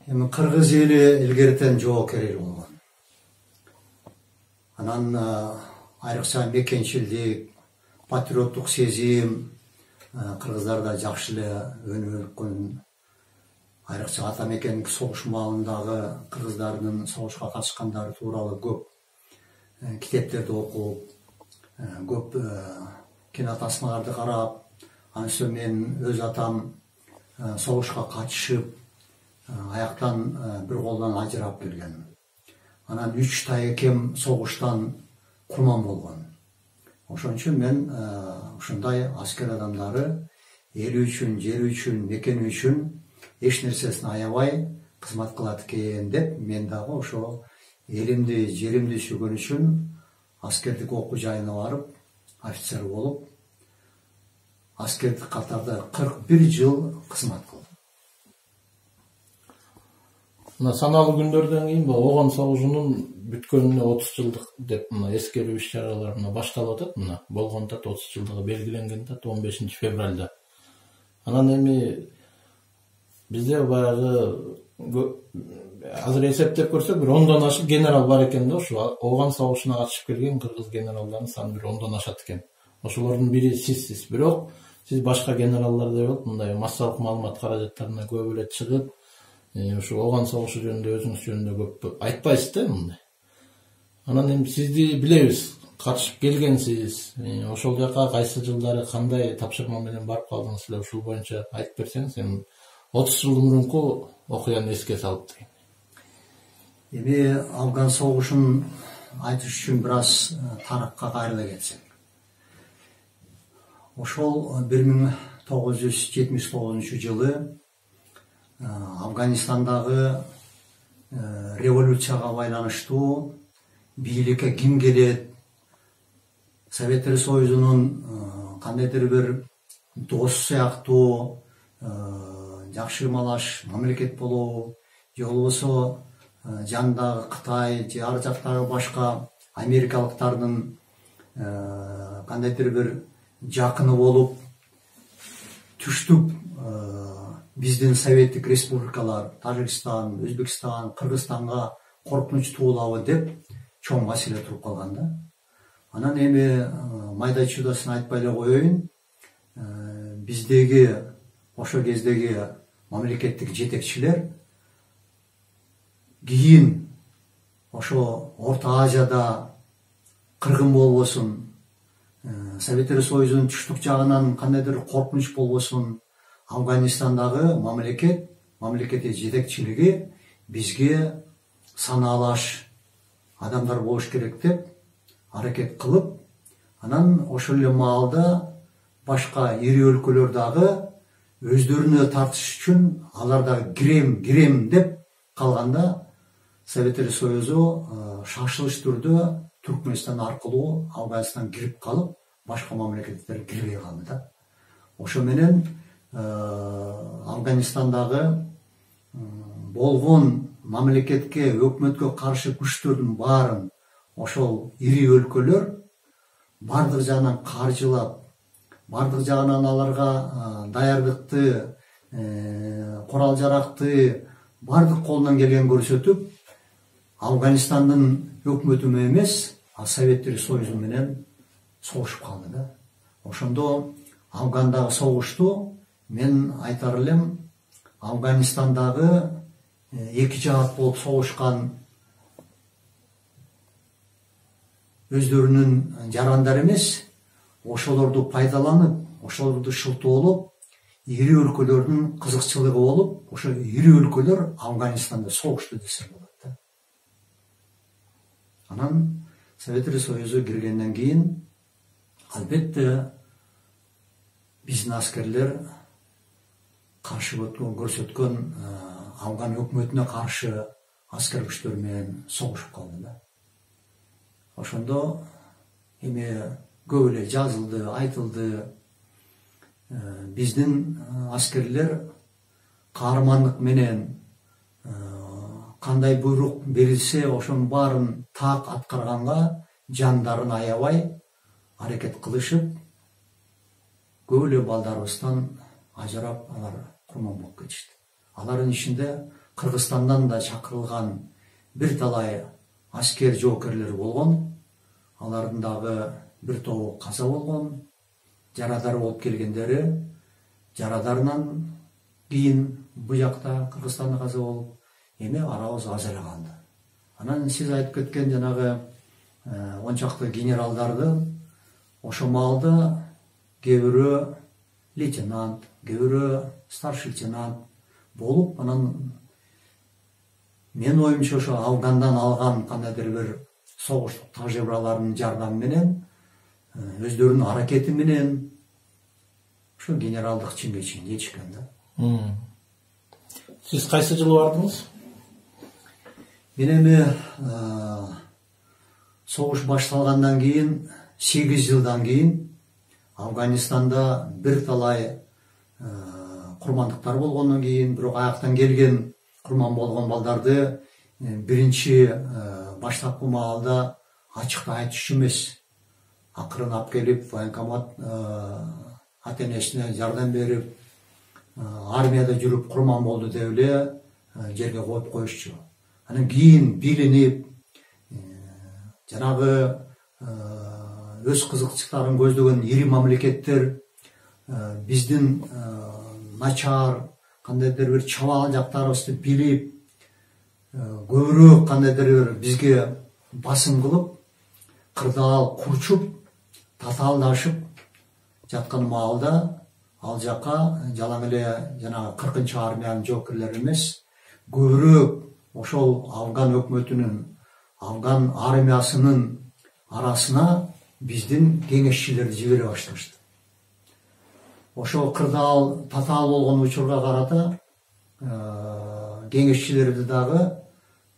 Эми кыргыз эли илгертен жоокер эл болгон. Анан айрыкча мекенчилдик, патриоттук сезим кыргыздарда жакшы эле өнүгүп өткөн. Айрыкча ата мекендик согуш маалындагы кыргыздардын согушка катышкандары тууралуу көп китептерди окуп, көп кинотасмаларды карап, анысы мен өз атам согушка катышып, аяктан бир колдон ажырап келген. Анан 3 таекем согуштан курман болгон. Ошон үчүн мен ушундай аскер адамдары эли үчүн, жери үчүн, мекени үчүн эч нерсесин аябай кызмат кылат экен деп, мен дагы ошо элимди, жеримди сүйгөн үчүн аскердик окуу жайына барып, офицер болуп, аскердик катарда 41 жыл кызмат кылдым. Саналуу күндөрдөн кийин Ооган согушунун бүткөнүнө 30 жылдык деп эскерүү иш-чаралары башталып атат. Болгон да 30 жылдыгы белгиленген да 15 февралда. Анан эми бизде баягы азыр эсептеп көрсөк бир 10дон ашык генерал бар экен да, ошо Ооган согушуна катышып келген кыргыз генералдардын саны бир 10дон ашат экен. Ошолордун бири сизсиз. Бирок сиз башка генералдардай болуп, мындай массалык маалымат каражаттарына көп эле чыгып, ушу Ооган согушу жөнүндө өзүңүз жөнүндө көп айтпайсыз да мындай. Анан эми сизди билебиз, катышып келгенсиз. Ошол жака кайсы жылдары кандай тапшырма менен барып калдыңыз эле, ушул боюнча айтып берсеңиз, эми 30 жыл мурунку окуяны эске салып деген. Эми Афган согушун айтыш үчүн бир аз таракка кайрыла кетсек. Ошол 1979 жылы Афганистандагы революцияга байланыштуу бийликке ким келет, Советтер Союзунун кандайдыр бир дос сыяктуу жакшы малаш мамлекет болобу, же болбосо жандагы Кытай же ар жактагы башка америкалыктардын кандайдыр бир жакыны болуп, түштүк биздин советтик республикалар, Тажикстан, Өзбекстан, Кыргызстанга коркунуч туулабы деп чоң маселе туруп калган да. Анан эми майда чудасын айтпай эле коеюн, биздеги ошо кездеги мамлекеттик жетекчилер кийин ошо Орто Азияда кыргын болбосун, Советтер Союзунун түштүк жагынан кандайдыр коркунуч болбосун, Афганистандагы мамлекет жетекчилиги бизге санаалаш адамдар болуш керек деп аракет кылып, анан ошол эле маалда башка ири өлкөлөр дагы өздөрүнө тартыш үчүн алар дагы кирем деп калганда, Советтер Союзу шашылыш түрдө Түркмөнстан аркылуу Афганистан кирип калып, башка мамлекеттер кирбей калды да. Ошо менен Афганистандагы болгон мамлекетке, өкмөткө каршы күчтөрдүн баарын ошол ири өлкөлөр бардык жагынан каржылап, бардык жагынан аларга даярдыкты, курал жаракты бардык колунан келген көрсөтүп, Афганистандын өкмөтү эмес, Советтер Союзу менен согушуп калды да. Ошондо Афгандагы согушту мен айтар элем, Афганистандагы эки жаат болуп согушкан өздөрүнүн жарандары эмес, ошолорду пайдаланып, ошолорду шылтоолоп, ири өлкөлөрдүн кызыкчылыгы болуп, ошо ири өлкөлөр Афганистанда согушту десе болот да. Анан Советтер Союзу киргенден кийин, албетте биздин аскерлер каршы көрсөткөн Афган өкмөтүнө каршы аскер күчтөр менен согушуп калды да. Ошондо эми көп эле жазылды, айтылды. Биздин аскерлер каармандык менен кандай буйрук берилсе, ошонун баарын так аткарганга жандарын аябай аракет кылышып, көп эле балдарыбыздан ажырап, алар курман болуп кетишти. Алардын ичинде Кыргызстандан да чакырылган бир талай аскер жоокерлер болгон. Алардын дагы бир тобу каза болгон. Жарадар болуп келгендери жарадарынан кийин бу жакта Кыргызстанда каза болуп, эми арабыз аз эле калды. Анан сиз айтып кеткен жанагы 10 чакты генералдарды ошо маалда кээ бирөө лейтенант, кээ бирөө старший лейтенант болуп, анан мен оюмча ошо Афгандан алган кандайдыр бир согуштук тажрыйбаларынын жардамы менен, өздөрүнүн аракети менен ошо генералдык чинге чейин жетишкен да. Сиз кайсы жылы бардыңыз? Мен эми согуш башталгандан кийин 8 жылдан кийин Афганистанда бир талай курмандыктар болгондон кийин, бирок аяктан келген курман болгон балдарды биринчи баштапкы маалда ачыкта айтышчу эмес. Акырын алып келип, военкомат ата-энесине жардам берип, армияда жүрүп курман болду деп эле жерге коюп коюшчу. Анан кийин билинип, жанагы өз кызыкчылыктарын көздөгөн ири мамлекеттер биздин начар кандайдыр бир чабаал жактарыбызды билип, көбүрөөк кандайдыр бир бизге басым кылып, кырдаал курчуп, татаалдашып жаткан маалда ал жака жалаң эле жанагы 40-чы армиянын жоокерлери эмес, көбүрөөк ошол Афган өкмөтүнүн, Афган армиясынын арасына биздин кеңешчилерди жибере башташты. Ошо кырдаал татаал болгон учурга карата кеңешчилерди дагы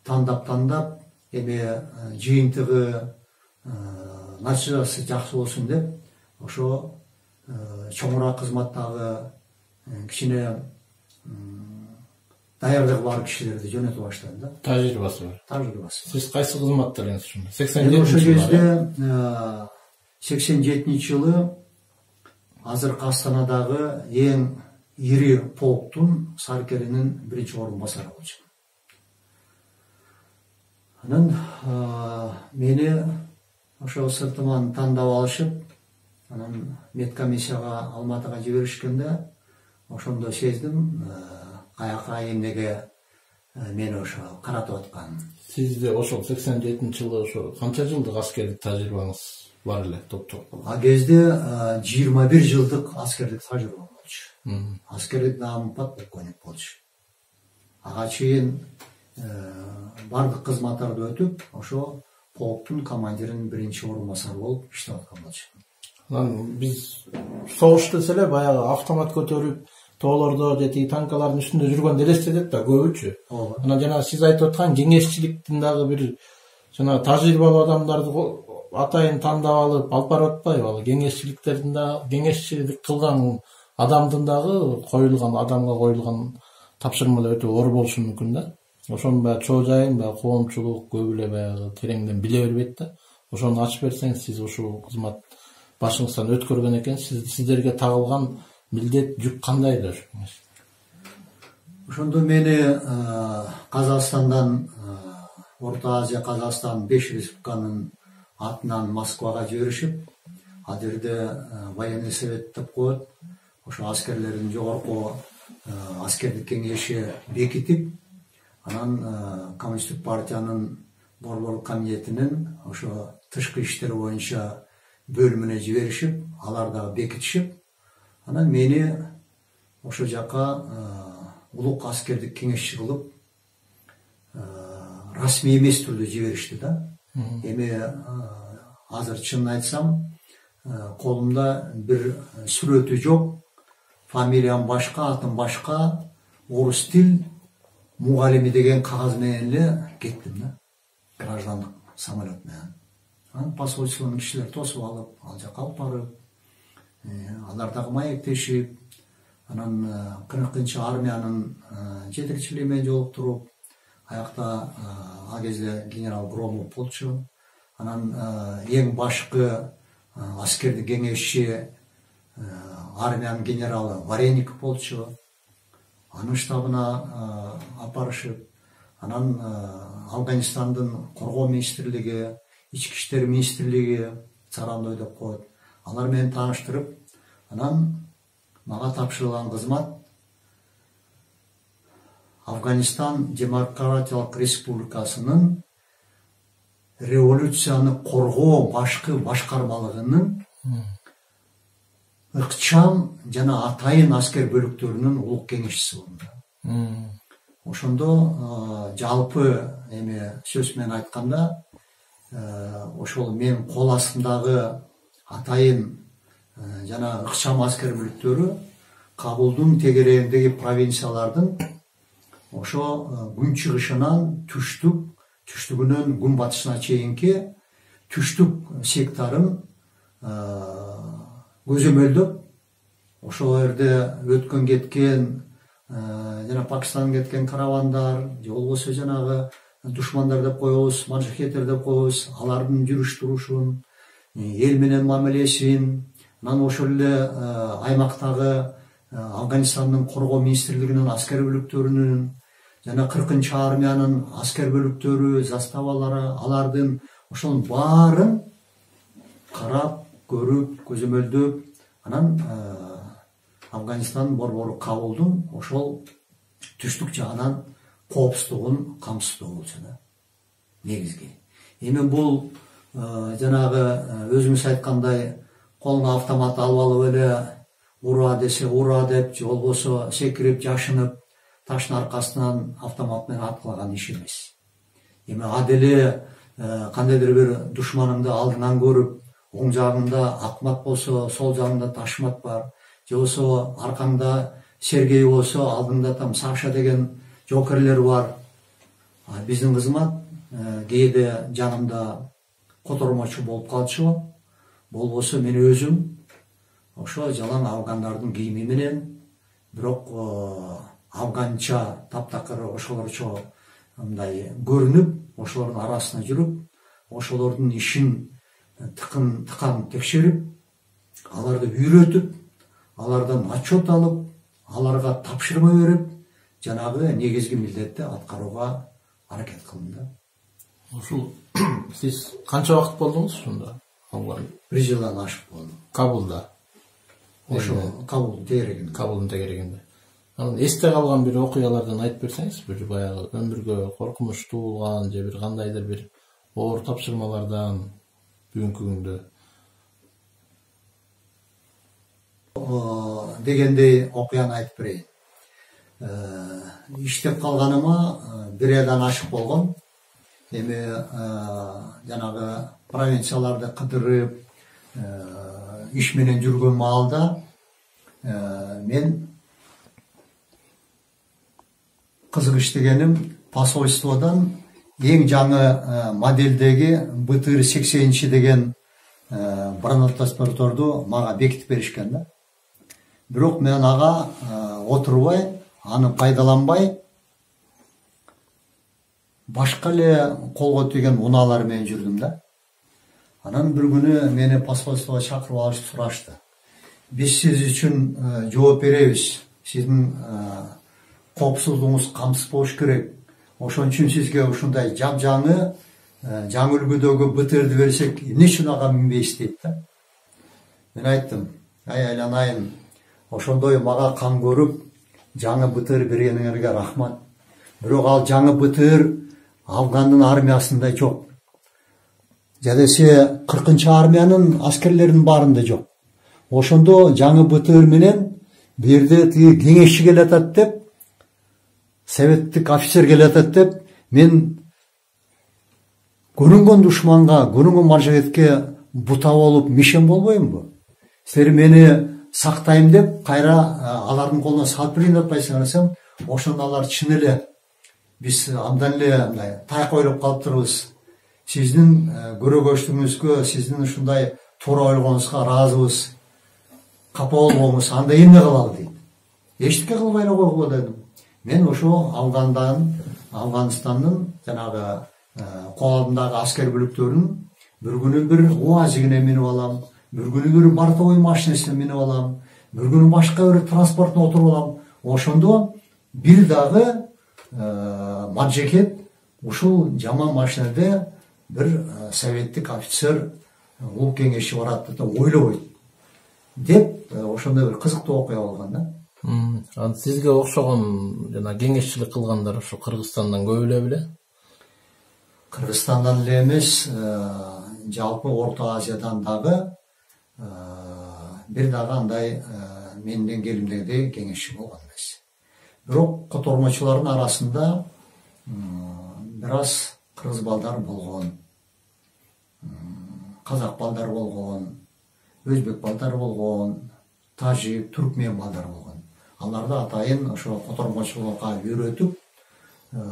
тандап, эми жыйынтыгы, натыйжасы жакшы болсун деп, ошо чоңураак кызматтагы кичине даярдыгы бар кишилерди жөнөтө баштады да. Тажрыйбасы бар. Тажрыйбасы. Сиз кайсы кызматтар ошондо? 87 жылы азыркы Астанадагы эң ири полктун саркеринин биринчи орун басары болчу. Анан мени ошо сыртыман тандап алышып, анан медкомиссияга Алматыга жиберишкенде ошондо сездим каяка эмнеге мени ошо каратып атканын. Сизде ошол 87-жылы ошо канча жылдык аскердик тажрыйбаңыз бар эле топтоп? А кезде 21 жылдык аскердик тажрыйба болчу. Аскердик даампат полковник болчу. Ага чейин бардык кызматтарды өтүп, ошо полктун командиринин биринчи орун басары болуп иштеп аткан болчу. Анан биз согуш десе эле баягы автомат көтөрүп, тоолордо же тиги танкалардын үстүндө жүргөндү элестетет да көбүчү. Анан жана сиз айтып аткан кеңешчиликтин дагы бир жана тажрыйбалуу адамдарды атайын тандап алып барып атпайбы? Ал кеңешчиликтердин да кеңешчилик кылган адамдын дагы коюлган адамга коюлган тапшырмалар өтө оор болушу мүмкүн да. Ошонун баягы чоо жайын, баягы коомчулук көп эле баягы тереңден биле бербейт да. Ошону ачып берсеңиз, сиз ушул кызмат башыңыздан өткөргөн экенсиз, сиздерге тагылган милдет жүк кандайдыр? Ошондо мени Казакстандан, Орто Азия, Казакстан 5 республиканын атынан Москвага жиберишип, ал жерде военный совет деп коет. Ошо аскерлердин жогорку аскердик кеңеши бекитип, анан коммунисттик партиянын борборлук комитетинин ошо тышкы иштер боюнча бөлүмүнө жиберишип, алар дагы бекитишип, анан мени ошо жака улук аскердик кеңешчи кылып расмий эмес түрдө жиберишти да. Эми азыр чынын айтсам, колумда бир сүрөтү жок, фамилиям башка, атым башка, орус тил мугалими деген кагаз менен эле кеттим да, граждандык самолет менен. Анан посольствонун кишилери тосуп алып, ал жака алып барып, алар дагы маектешип, анан 40-чы армиянын жетекчилиги менен жолуктуруп, аякта ал кезде генерал Громов болчу. Анан эң башкы аскердик кеңешчи армиянын генералы Вареников болчу. анын штабына апарышып, анан Афганистандын коргоо министрлиги, ички иштер министрлиги, Царандой деп коет, алар менен тааныштырып, анан мага тапшырылган кызмат Афганистан Демократиялык Республикасынын революцияны коргоо башкы башкармалыгынын ыкчам жана атайын аскер бөлүктөрүнүн улук кеңешчиси болдум. Ошондо жалпы эми сөз менен айтканда, ошол мен кол астымдагы атайын жана ыкчам аскер бөлүктөрү Кабулдун тегерегиндеги провинциялардын ошо күн чыгышынан түштүгүнөн күн батышына чейинки түштүк сектарын көзөмөлдөп, ошол жерде өткөн кеткен жана Пакистанга кеткен каравандар, же болбосо жанагы душмандар деп коебуз, маджахеттер деп коебуз, алардын жүрүш турушун, эл менен мамилесин, анан ошол эле аймактагы Афганистандын коргоо министрлигинин аскер бөлүктөрүнүн жана 40-чы армиянын аскер бөлүктөрү, заставалары, алардын ошонун баарын карап, көрүп, көзөмөлдөп, анан Афганистандын борбору Кабулдун ошол түштүк жагынан коопсуздугун камсыздоо болчу да. Негизги. Эми бул жанагы өзүңүз айткандай колуна автомат алып алып эле ура десе ура деп, же болбосо секирип, жашынып, таштын аркасынан автомат менен аткылаган иш эмес. Эми аделе кандайдыр бир душманыңды алдыңан көрүп, оң жагыңда акмат болсо, сол жагыңда ташмат бар, же болбосо аркаңда Сергей болсо, алдыңда там Саша деген жокерлер бар. Биздин кызмат кээде жанымда котормочу болуп калчу, болбосо мен өзүм ошо жалаң афгандардын кийими менен, бирок афганча таптакыр ошолорчо мындай көрүнүп, ошолордун арасына жүрүп, ошолордун ишин тыкан текшерип, аларды үйрөтүп, алардан отчет алып, аларга тапшырма берип, жанагы негизги милдетти аткарууга аракет кылдым да. Ушул сиз канча убакыт болдуңуз ушунда? 1 жылдан ашык болдум. Кабулда. Ошо Кабулдун тегерегинде. Кабулдун тегерегинде. Анан эсте калган бир окуялардан айтып берсеңиз, бир баягы өмүргө коркунучтуу болгон же бир кандайдыр бир оор тапшырмалардан бүгүнкү күндө дегендей окуяны айтып берейин. Иштеп калганыма 1 айдан ашык болгон. Эми жанагы провинцияларды кыдырып, иш менен жүргөн маалда мен кызык иштегеним посольстводон эң жаңы модельдеги БТР-80 деген бронетранспортерду мага бекитип беришкен да. Бирок мен ага отурбай, аны пайдаланбай, башка эле колго тийген унаалар менен жүрдүм да. Анан бир күнү мени посольствого чакырып алышып сурашты. Биз сиз үчүн жооп беребиз. Сиздин коопсуздугуңуз камсыз болуш керек. Ошон үчүн сизге ушундай жап-жаңы жаңы үлгүдөгү БТРди берсек, эмне үчүн ага минбейсиз дейт да. Мен айттым, айланайын, ошондой мага кам көрүп, жаңы БТР бергениңерге рахмат. Бирок ал жаңы БТР Афгандын армиясында жок. Жадесе 40-чы армиянын аскерлеринин баарында жок. Ошондо жаңы БТР менен берде тиги кеңешчи келатат деп, советтик офицер келатат деп, мен көрүнгөн душманга, көрүнгөн маржаветке бута болуп мишен болбоймунбу? Силер мени сактайм деп, кайра алардын колуна салып берейин деп атпайсыңар, ошондо алар чын эле биз андан эле тайк ойлоп калыптырбыз. Сиздин көрөгөчтүгүңүзгө, сиздин ушундай туура ойлогонуңузга ыраазыбыз. Капа болбоңуз, анда эмне кылалы дейт. Эчтеке кылбай эле койгула дедим. Мен ошо Афганистандын жанагы колундагы аскер бөлүктөрүнүн бир күнү бир УАЗигине минип алам, бир күнү бир бортовой машинесине минип алам, бир күнү башка бир транспортуна отуруп алам. Ошондо бир дагы маджекет ушул жаман машинеде бир советтик офицер улук кеңешчи барат деп ойлобойт деп ошондой бир кызыктуу окуя болгон да. Анан сизге окшогон жана кеңешчилик кылгандар ушу Кыргызстандан көп эле беле? Кыргызстандан эле эмес, жалпы Орто Азиядан дагы бир дагы андай менин деңгээлимдегидей кеңешчи болгон эмес. Бирок котормочулардын арасында бир аз кыргыз балдар болгон, казак балдар болгон, өзбек балдар болгон, тажик, түркмен балдар болгон. Аларды атайын ошо котормочулукка үйрөтүп,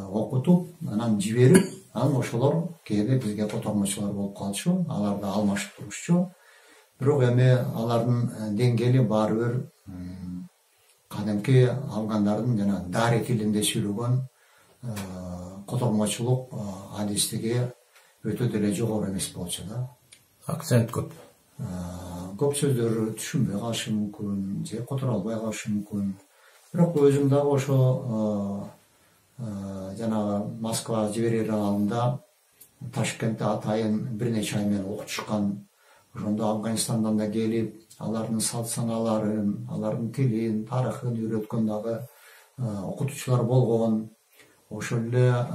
окутуп, анан жиберип, анан ошолор кээде бизге котормочулар болуп калчу, аларды алмашып турушчу. Бирок эми алардын деңгээли баары бир кадимки афгандардын жана дари тилинде сүйлөгөн котормочулук адистиги өтө деле жогору эмес болчу да. Акцент көп. Көп сөздөр түшүнбөй калышы мүмкүн, же которо албай калышы мүмкүн. Бирок өзүм дагы ошо жанагы Москва жиберер алдында Ташкентте атайын бир нече ай менен окутушкан. Ошондо Афганистандан да келип, алардын салт саналарын, алардын тилин, тарыхын үйрөткөн дагы окутуучулар болгон. Ошол эле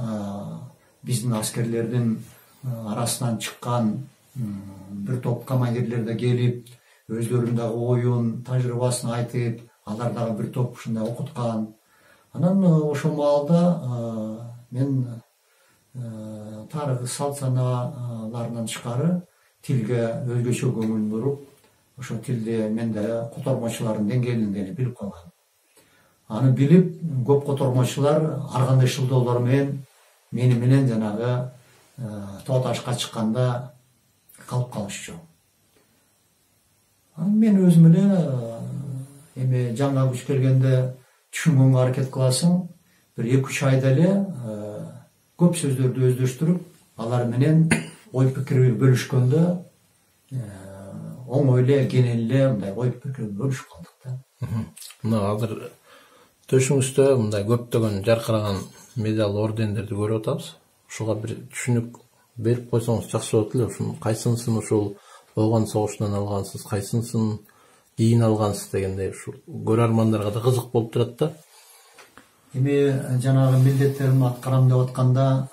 биздин аскерлердин арасынан чыккан бир топ командирлер да келип, өздөрүнүн дагы оюн, тажрыйбасын айтып, алар дагы бир топ ушундай окуткан. Анан ошол маалда мен тарых, салт саналарынан тышкары тилге өзгөчө көңүл буруп, ошо тилди мен да котормочулардын деңгээлинде эле билип калгам. Аны билип, көп котормочулар ар кандай шылдоолор менен мени менен жанагы тоо ташка чыкканда калып калышчу. Мен өзүм эле эми жаңа күч келгенде түшүнгөнгө аракет кыласың. Бир 2-3 айда эле көп сөздөрдү өздөштүрүп, алар менен ой пикир бөлүшкөндө оңой эле, кенен эле мындай ой пикир бөлүшүп калдык да. Мына азыр төшүңүздө мындай көптөгөн жаркыраган медаль, ордендерди көрүп атабыз. Ушуга бир түшүнүк берип койсоңуз жакшы болот эле. Ушунун кайсынысын ушул болгон согуштан алгансыз, кайсынысын кийин алгансыз дегендей ушул көрөрмандарга да кызык болуп турат да. Эми жанагы милдеттеримди аткарам деп атканда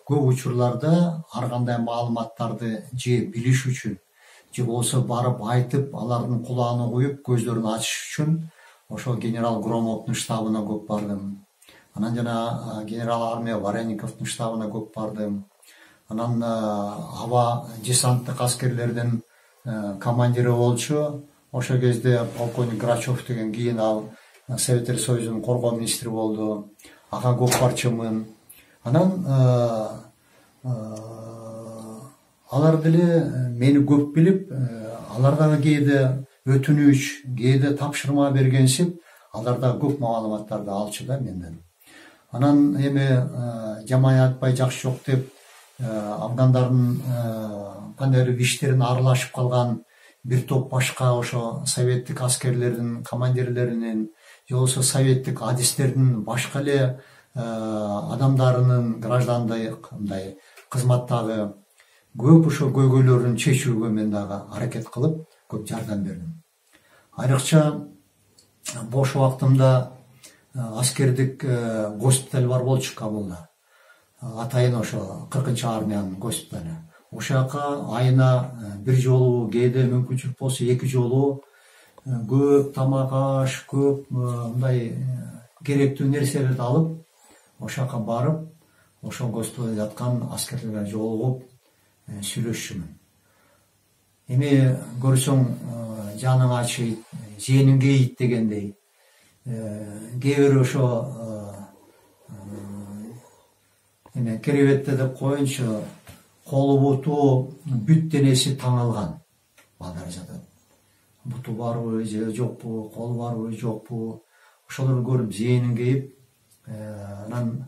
көп учурларда ар кандай маалыматтарды же билиш үчүн, же болсо барып айтып, алардын кулагына куюп, көздөрүн ачыш үчүн ошо генерал Громовдун штабына көп бардым. Анан жана генерал армия Варениковдун штабына көп бардым. Анан аба десанттык аскерлердин командири болчу. Ошол кезде полковник Грачев деген кийин ал Советтер Союзунун коргоо министри болду. Ага көп барчумун. Анан алар деле мени көп билип, алар дагы кээде өтүнүч, кээде тапшырма бергенсип, алар дагы көп маалыматтарды алчу да менден. Анан эми жаман айтпай жакшы жок деп афгандардын кандайдыр иштерин аралашып калган бир топ башка ошо советтик аскерлердин командирлеринин, же болбосо советтик адистердин башка эле адамдарынын граждандык мындай кызматтагы көп ошо көйгөйлөрүн чечүүгө мен дагы аракет кылып көп жардам бердим. Айрыкча бош убактымда аскердик госпиталь бар болчу Кабулда. Атайын ошо 40-армиянын госпитали. Ошол жака айына бир жолу, кээде мүмкүнчүлүк болсо 2 жолу көп тамак аш, көп мындай керектүү нерселерди алып, ошол жака барып, ошол госпитальда жаткан аскерлерге жолугуп сүйлөшчүмүн. Эми көрсөң жаның ачыйт, жеңиң кейийт дегендей. Кээ бир ошо керебетте деп коеюнчу, колу буту бүт денеси таңылган балдар жатат. Буту барбы же жокпу, колу барбы жокпу, ошолорду көрүп зээним кейип, анан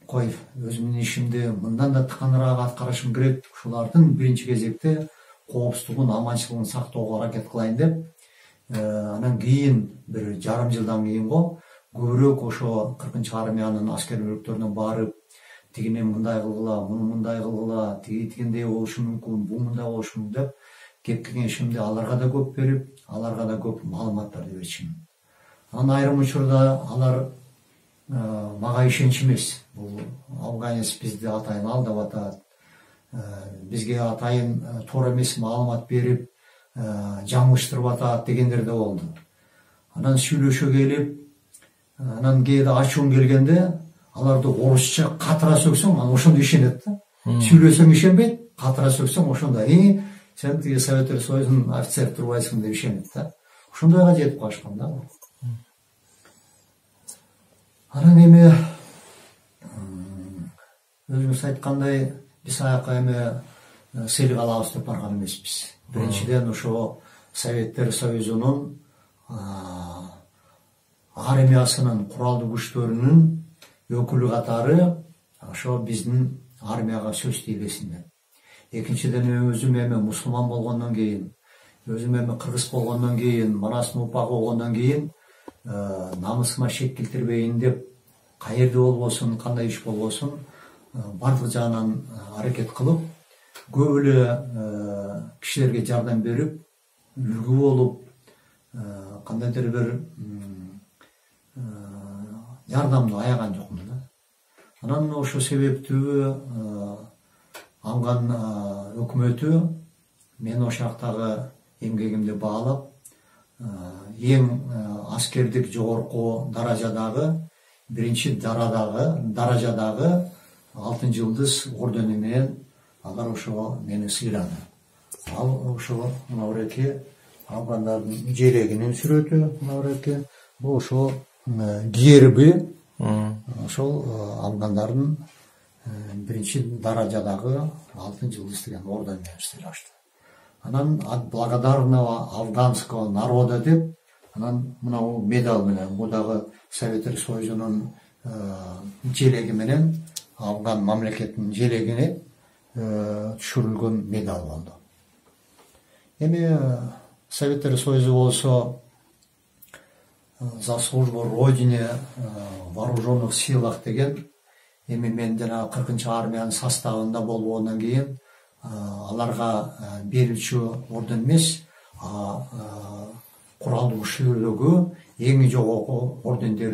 кой өзүмдүн ишимди мындан да тыканыраак аткарышым керек, ушулардын биринчи кезекте коопсуздугун, аманчылыгын сактоого аракет кылайын деп, анан кийин бир жарым жылдан кийин го көбүрөөк ошо 40 армиянын аскер бөлүктөрүнө барып, тигини мындай кылгыла, муну мындай кылгыла, тигиндей болушу мүмкүн, бул мындай болушу мүмкүн деп кеп кеңешимди аларга да көп берип, аларга да көп маалыматтарды берчүмүн. Анан айрым учурда алар мага ишенч эмес. Бул афганец бизди атайын алдап атат, бизге атайын туура эмес маалымат берип, жаңылыштырып атат дегендер да болду. Анан сүйлөшө келип, анан кээде ачуум келгенде, аларды орусча катыра сөксөң, анан ошондо ишенет да. Сүйлөсөң ишенбейт, катыра сөксөң ошондо сен тиги Советтер Союзунун офицер турбайсың деп ишенет да. Ошондойго жетип калышкан да. Анан эми өзүңүз айткандай, биз аяка эми сыйлык алабыз деп барган эмеспиз. Биринчиден ошо Советтер Союзунун армиясынын, куралдуу күчтөрүнүн өкүлү катары ошо биздин армияга сөз тийбесинде. Экинчиден өзүм эми мусулман болгондон кийин, өзүм эми кыргыз болгондон кийин, манасын упагы болгондон кийин намысыма шек келтирбейин деп, каерде болбосун, кандай иш болбосун, бардык жагынан аракет кылып, көп эле кишилерге жардам берип, үлгү болуп, кандайдыр бир жардамды аяган жокмун да. Анан ошо себептүү Афган өкмөтү мен ошол жактагы эмгегимди баалап, эң аскердик жогорку даражадагы, биринчи даражадагы алтын жылдыз ордени менен алар ошо мени сыйлады. Ал ошо мына буреки афгандардын желегинин сүрөтү, мына буреки бул ошо герби, ошол афгандардын биринчи даражадагы алтын жылдыз деген орден менен сыйлашты. Анан от благодарного афганского народа деп, анан мына медаль менен, бул дагы Советтер Союзунун желеги менен Афган мамлекетинин желегине түшүрүлгөн медаль болду. Эми Советтер Союзу болсо за службу Родине в вооруженных силах деген, эми мен жана 40 армиянын составында болгондон кийин аларга берүүчү орден эмес, куралдуу күчтөрдөгү эң жогорку ордендерин